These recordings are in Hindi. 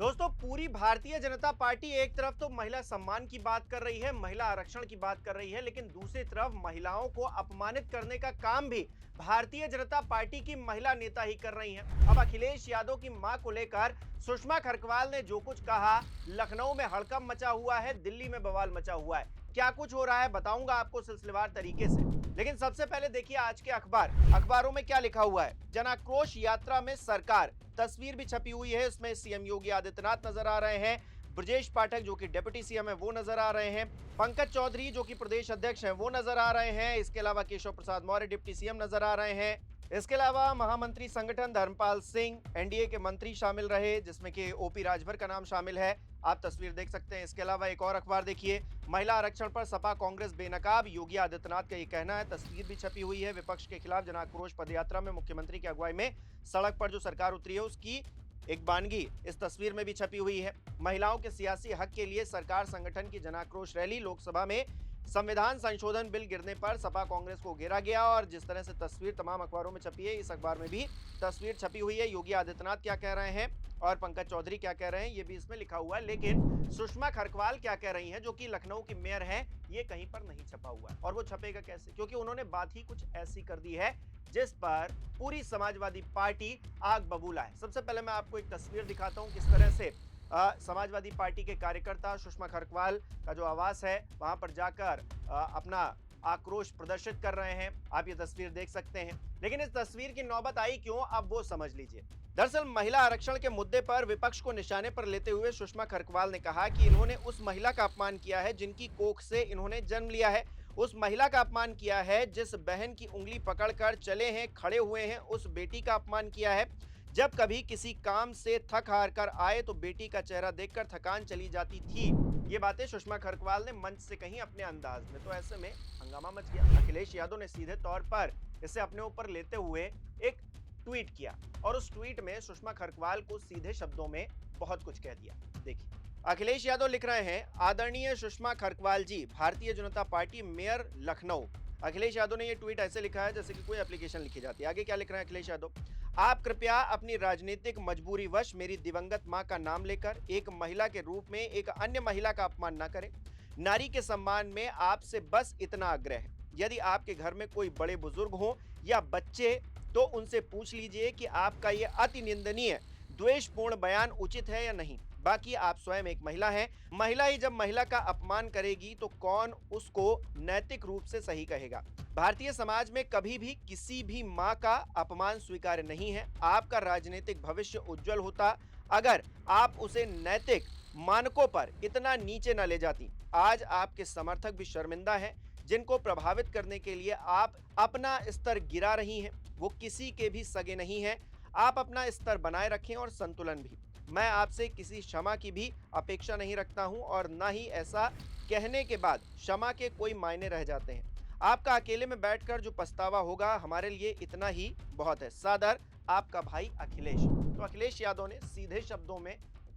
दोस्तों, पूरी भारतीय जनता पार्टी एक तरफ तो महिला सम्मान की बात कर रही है, महिला आरक्षण की बात कर रही है, लेकिन दूसरी तरफ महिलाओं को अपमानित करने का काम भी भारतीय जनता पार्टी की महिला नेता ही कर रही हैं। अब अखिलेश यादव की मां को लेकर सुषमा खरकवाल ने जो कुछ कहा, लखनऊ में हड़कंप मचा हुआ है, दिल्ली में बवाल मचा हुआ है। क्या कुछ हो रहा है बताऊंगा आपको सिलसिलेवार तरीके से, लेकिन सबसे पहले देखिए आज के अखबारों में क्या लिखा हुआ है। जन आक्रोश यात्रा में सरकार, तस्वीर भी छपी हुई है। इसमें सीएम योगी आदित्यनाथ नजर आ रहे हैं, ब्रजेश पाठक जो कि डिप्टी सीएम है वो नजर आ रहे हैं, पंकज चौधरी जो कि प्रदेश अध्यक्ष हैं वो नजर आ रहे हैं, इसके अलावा केशव प्रसाद मौर्य डिप्टी सीएम नजर आ रहे हैं, इसके अलावा महामंत्री संगठन धर्मपाल सिंह, एनडीए के मंत्री शामिल रहे जिसमें कि ओपी राजभर का नाम शामिल है। आप तस्वीर देख सकते हैं। इसके अलावा एक और अखबार देखिए, महिला आरक्षण पर सपा कांग्रेस बेनकाब, योगी आदित्यनाथ का ये कहना है। तस्वीर भी छपी हुई है। विपक्ष के खिलाफ जन आक्रोश पदयात्रा में मुख्यमंत्री की अगुवाई में सड़क पर जो सरकार उतरी है उसकी एक बानगी इस तस्वीर में भी छपी हुई है। महिलाओं के सियासी हक के लिए सरकार संगठन की जन आक्रोश रैली, लोकसभा में संविधान संशोधन बिल गिरने पर सपा कांग्रेस को घेरा गया। और जिस तरह से तस्वीर तमाम अखबारों में छपी है, इस अखबार में भी तस्वीर छपी हुई है। योगी आदित्यनाथ क्या कह रहे हैं और पंकज चौधरी क्या कह रहे हैं ये भी इसमें लिखा हुआ है। लेकिन सुषमा खरकवाल क्या कह रही हैं, जो कि लखनऊ की मेयर है, ये कहीं पर नहीं छपा हुआ है। और वो छपेगा कैसे, क्योंकि उन्होंने बात ही कुछ ऐसी कर दी है जिस पर पूरी समाजवादी पार्टी आग बबूला है। सबसे पहले मैं आपको एक तस्वीर दिखाता हूं किस तरह से समाजवादी पार्टी के कार्यकर्ता सुषमा खरकवाल का जो आवास है वहां पर जाकर अपना आक्रोश प्रदर्शित कर रहे हैं। आप ये तस्वीर देख सकते हैं। लेकिन इस तस्वीर की नौबत आई क्यों, अब वो समझ लीजिए। दरअसल महिला आरक्षण के मुद्दे पर विपक्ष को निशाने पर लेते हुए सुषमा खरकवाल ने कहा कि इन्होंने उस महिला का अपमान किया है जिनकी कोख से इन्होंने जन्म लिया है, उस महिला का अपमान किया है जिस बहन की उंगली पकड़कर चले हैं, खड़े हुए हैं, उस बेटी का अपमान किया है। जब कभी किसी काम से थक हार कर आए तो बेटी का चेहरा देखकर थकान चली जाती थी। ये बातें सुषमा खरकवाल ने मंच से कहीं अपने अंदाज में, तो ऐसे में हंगामा मच गया। अखिलेश यादव ने सीधे तौर पर इसे अपने ऊपर लेते हुए एक ट्वीट किया और उस ट्वीट में सुषमा खरकवाल को सीधे शब्दों में बहुत कुछ कह दिया। देखिए, अखिलेश यादव लिख रहे हैं, आदरणीय सुषमा खरकवाल जी, भारतीय जनता पार्टी, मेयर लखनऊ। अखिलेश यादव ने यह ट्वीट ऐसे लिखा है जैसे कि कोई एप्लीकेशन लिखी जाती है। आगे क्या लिख रहे हैं अखिलेश यादव, आप कृपया अपनी राजनीतिक मजबूरी वश मेरी दिवंगत मां का नाम लेकर एक महिला के रूप में एक अन्य महिला का अपमान न करें। नारी के सम्मान में आपसे बस इतना आग्रह है, यदि आपके घर में कोई बड़े बुजुर्ग हो या बच्चे तो उनसे पूछ लीजिए कि आपका ये अति निंदनीय द्वेषपूर्ण बयान उचित है या नहीं। बाकी आप स्वयं एक महिला हैं, महिला ही जब महिला का अपमान करेगी तो कौन उसको नैतिक रूप से सही कहेगा। भारतीय समाज में कभी भी किसी भी मां का अपमान स्वीकार्य नहीं है। आपका राजनीतिक भविष्य उज्जवल होता अगर आप उसे नैतिक मानकों पर इतना नीचे न ले जाती। आज आपके समर्थक भी शर्मिंदा हैं, जिनको प्रभावित करने के लिए आप अपना स्तर गिरा रही हैं। वो किसी के भी सगे नहीं हैं। आप अपना स्तर बनाए रखें और संतुलन भी। मैं आपसे किसी क्षमा की भी अपेक्षा नहीं रखता हूं और ना ही ऐसा कहने के बाद क्षमा के कोई मायने रह जाते हैं। आपका अकेले में बैठकर जो पछतावा होगा हमारे लिए इतना ही बहुत है। सादर, आपका भाई अखिलेश। तो अखिलेश यादव ने सीधे शब्दों में,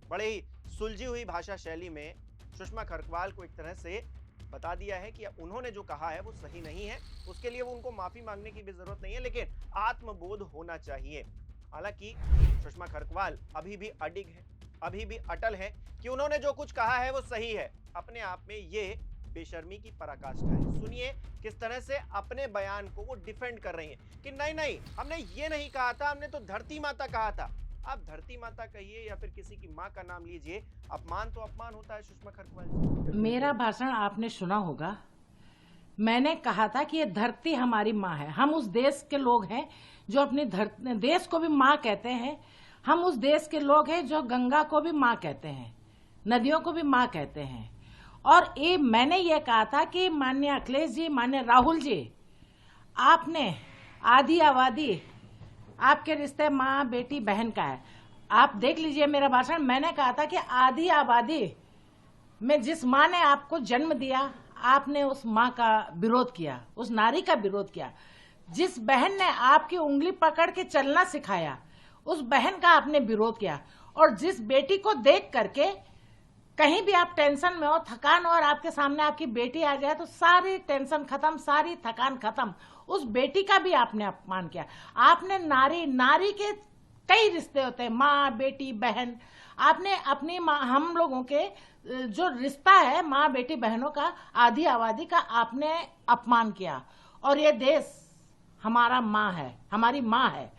बड़े ही सुलझी हुई भाषा शैली में सुषमा खरकवाल को एक तरह से बता दिया है कि उन्होंने जो कहा है वो सही नहीं है। उसके लिए वो उनको माफी मांगने की भी जरूरत नहीं है, लेकिन आत्मबोध होना चाहिए। हालांकि सुषमा खरकवाल अभी भी अडिग है, अभी भी अटल है कि उन्होंने जो कुछ कहा है वो सही है। अपने आप में ये बेशर्मी की पराकाष्ठा है। सुनिए किस तरह से अपने बयान को वो डिफेंड कर रही हैं कि नहीं नहीं, हमने ये नहीं कहा था, हमने तो धरती माता कहा था। आप धरती माता कहिए या फिर किसी की माँ का नाम लीजिए, अपमान तो अपमान होता है। सुषमा खरकवाल, मेरा भाषण आपने सुना होगा। मैंने कहा था कि ये धरती हमारी माँ है। हम उस देश के लोग हैं जो अपनी देश को भी माँ कहते हैं। हम उस देश के लोग हैं जो गंगा को भी माँ कहते हैं, नदियों को भी माँ कहते हैं। और ये मैंने ये कहा था कि माननीय अखिलेश जी, माननीय राहुल जी, आपने आधी आबादी, आपके रिश्ते माँ बेटी बहन का है। आप देख लीजिए मेरा भाषण। मैंने कहा था कि आधी आबादी में जिस माँ ने आपको जन्म दिया, आपने उस माँ का विरोध किया, उस नारी का विरोध किया। जिस बहन ने आपकी उंगली पकड़ के चलना सिखाया, उस बहन का आपने विरोध किया। और जिस बेटी को देख करके कहीं भी आप टेंशन में हो, थकान हो, और आपके सामने आपकी बेटी आ जाए तो सारी टेंशन खत्म, सारी थकान खत्म, उस बेटी का भी आपने अपमान किया। आपने नारी के कई रिश्ते होते हैं, माँ बेटी बहन। आपने अपनी माँ, हम लोगों के जो रिश्ता है माँ बेटी बहनों का, आधी आबादी का आपने अपमान किया। और ये देश हमारा माँ है, हमारी माँ है।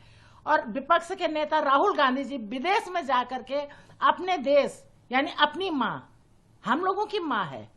और विपक्ष के नेता राहुल गांधी जी विदेश में जाकर के अपने देश यानी अपनी माँ, हम लोगों की माँ है,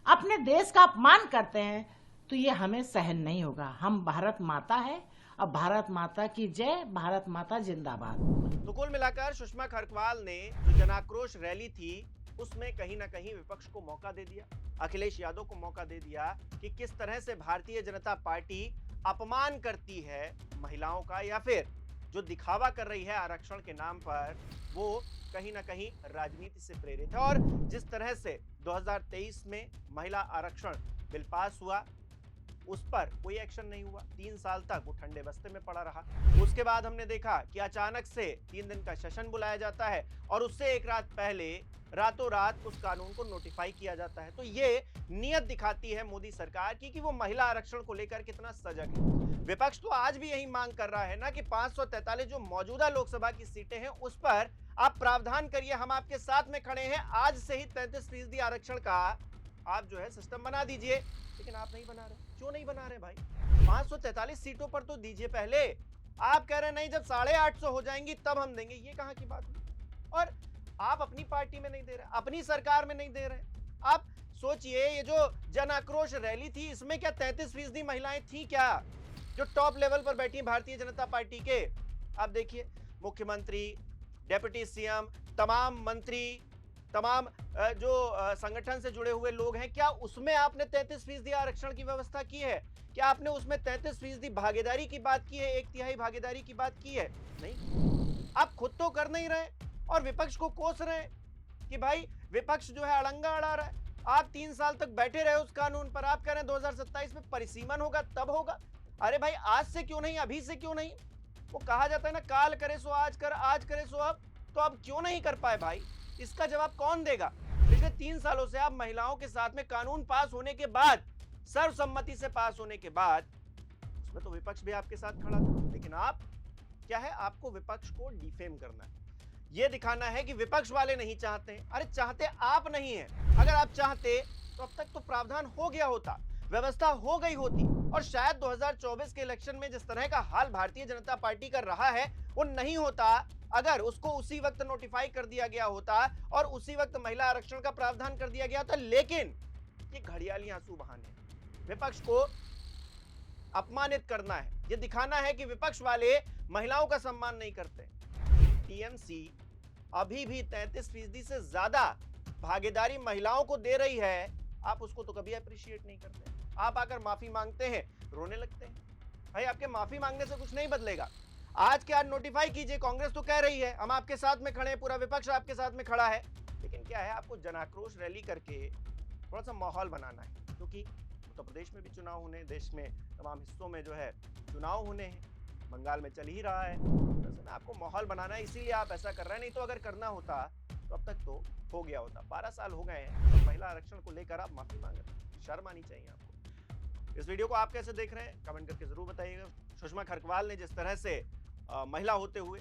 अपने देश का अपमान करते हैं, तो ये हमें सहन नहीं होगा। हम भारत माता है और भारत माता की जय, भारत माता जिंदाबाद। तो कुल मिलाकर सुषमा खरकवाल ने जो जनाक्रोश रैली थी उसमें कहीं ना कहीं विपक्ष को मौका दे दिया, अखिलेश यादव को मौका दे दिया कि किस तरह से भारतीय जनता पार्टी अपमान करती है महिलाओं का, या फिर जो दिखावा कर रही है आरक्षण के नाम पर वो कहीं ना कहीं राजनीति से प्रेरित है। और जिस तरह से 2023 में महिला आरक्षण बिल पास हुआ उस पर कोई एक्शन नहीं हुआ, 3 साल तक वो ठंडे बस्ते में पड़ा रहा। उसके बाद हमने देखा कि अचानक से 3 दिन का सेशन बुलाया जाता है और उससे एक रात पहले रातों रात उस कानून को नोटिफाई किया जाता है। तो ये नियत दिखाती है मोदी सरकार की कि वो महिला आरक्षण को लेकर कितना सजग है। विपक्ष तो आज भी यही मांग कर रहा है ना कि 543 जो मौजूदा लोकसभा की सीटें हैं उस पर आप प्रावधान करिए, हम आपके साथ में खड़े हैं, आज से ही 33% आरक्षण का आप जो है सिस्टम बना दीजिए। लेकिन आप नहीं बना रहे, क्यों नहीं बना रहे भाई? 543 सीटों पर तो दीजिए पहले। आप कह रहे नहीं जब 850 हो जाएंगी तब हम देंगे, ये कहां की बात हुई? और आप अपनी पार्टी में नहीं दे रहे, अपनी सरकार में नहीं दे रहे। आप सोचिए, ये जो जन आक्रोश रैली थी इसमें क्या 33% महिलाएं थी क्या जो टॉप लेवल पर बैठी भारतीय जनता पार्टी के? आप देखिए, मुख्यमंत्री, डेप्यूटी सीएम, तमाम मंत्री, तमाम जो संगठन से जुड़े हुए लोग हैं, क्या उसमें आपने 33% आरक्षण की व्यवस्था की है? क्या आपने उसमें 33% भागीदारी की बात की है, 1/3 भागीदारी की बात की है? नहीं। आप खुद तो कर नहीं रहे और विपक्ष को कोस रहे हैं कि भाई विपक्ष जो है अड़ंगा अड़ा रहा है। आप 3 साल तक बैठे रहे उस कानून पर, आप कह रहे हैं 2027 में परिसीमन होगा तब होगा। अरे भाई आज से क्यों नहीं, अभी से क्यों नहीं? वो कहा जाता है ना, काल करे सो आज कर, आज करे सो अब। तो अब क्यों नहीं कर पाए भाई? इसका जवाब कौन देगा? पिछले 3 सालों से आप महिलाओं के साथ में कानून पास होने के बाद, सर्वसम्मति से पास होने के बाद, उसमें तो विपक्ष भी आपके साथ खड़ा था। लेकिन आप क्या है, आपको विपक्ष को डिफेम करना है, ये दिखाना है कि विपक्ष वाले नहीं चाहते हैं। अरे चाहते आप नहीं है। अगर आप चाहते तो अब तक तो प्रावधान हो गया होता, व्यवस्था हो गई होती, और शायद 2024 के इलेक्शन में जिस तरह का हाल भारतीय जनता पार्टी कर रहा है वो नहीं होता अगर उसको उसी वक्त नोटिफाई कर दिया गया होता और उसी वक्त महिला आरक्षण का प्रावधान कर दिया गया था। लेकिन ये घड़ियाली आंसू बहाने, विपक्ष को अपमानित करना है, ये दिखाना है कि विपक्ष वाले महिलाओं का सम्मान नहीं करते। टीएमसी अभी भी 33% से ज्यादा भागीदारी महिलाओं को दे रही है, आप उसको तो कभी अप्रिशिएट नहीं करते। आप आकर माफी मांगते हैं, रोने लगते हैं। भाई आपके माफी मांगने से कुछ नहीं बदलेगा। आज के आज नोटिफाई कीजिए। कांग्रेस तो कह रही है हम आपके साथ में खड़े हैं, पूरा विपक्ष आपके साथ में खड़ा है। लेकिन क्या है, आपको जनाक्रोश रैली करके थोड़ा सा माहौल बनाना है, क्योंकि उत्तर प्रदेश में भी चुनाव होने, देश में तमाम हिस्सों में जो है चुनाव होने हैं, बंगाल में चल ही रहा है। वैसे में आपको माहौल बनाना है, इसीलिए आप ऐसा कर रहे हैं। नहीं तो अगर करना होता तो अब तक तो हो गया होता। 12 साल हो गए हैं तो महिला आरक्षण को लेकर आप माफी मांग रहे हैं, शर्म आनी चाहिए आपको। इस वीडियो को आप कैसे देख रहे हैं कमेंट करके जरूर बताइएगा। सुषमा खरकवाल ने जिस तरह से महिला होते हुए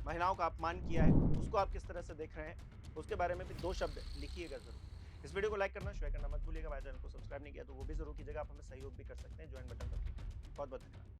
महिलाओं का अपमान किया है, उसको आप किस तरह से देख रहे हैं, उसके बारे में भी 2 शब्द लिखिएगा जरूर। इस वीडियो को लाइक करना, शेयर करना मत भूलिएगा। हमारे चैनल को सब्सक्राइब नहीं किया तो वो भी जरूर कीजिएगा। आप हमें सहयोग भी कर सकते हैं, ज्वाइन बटन पर क्लिक करें। बहुत बहुत धन्यवाद।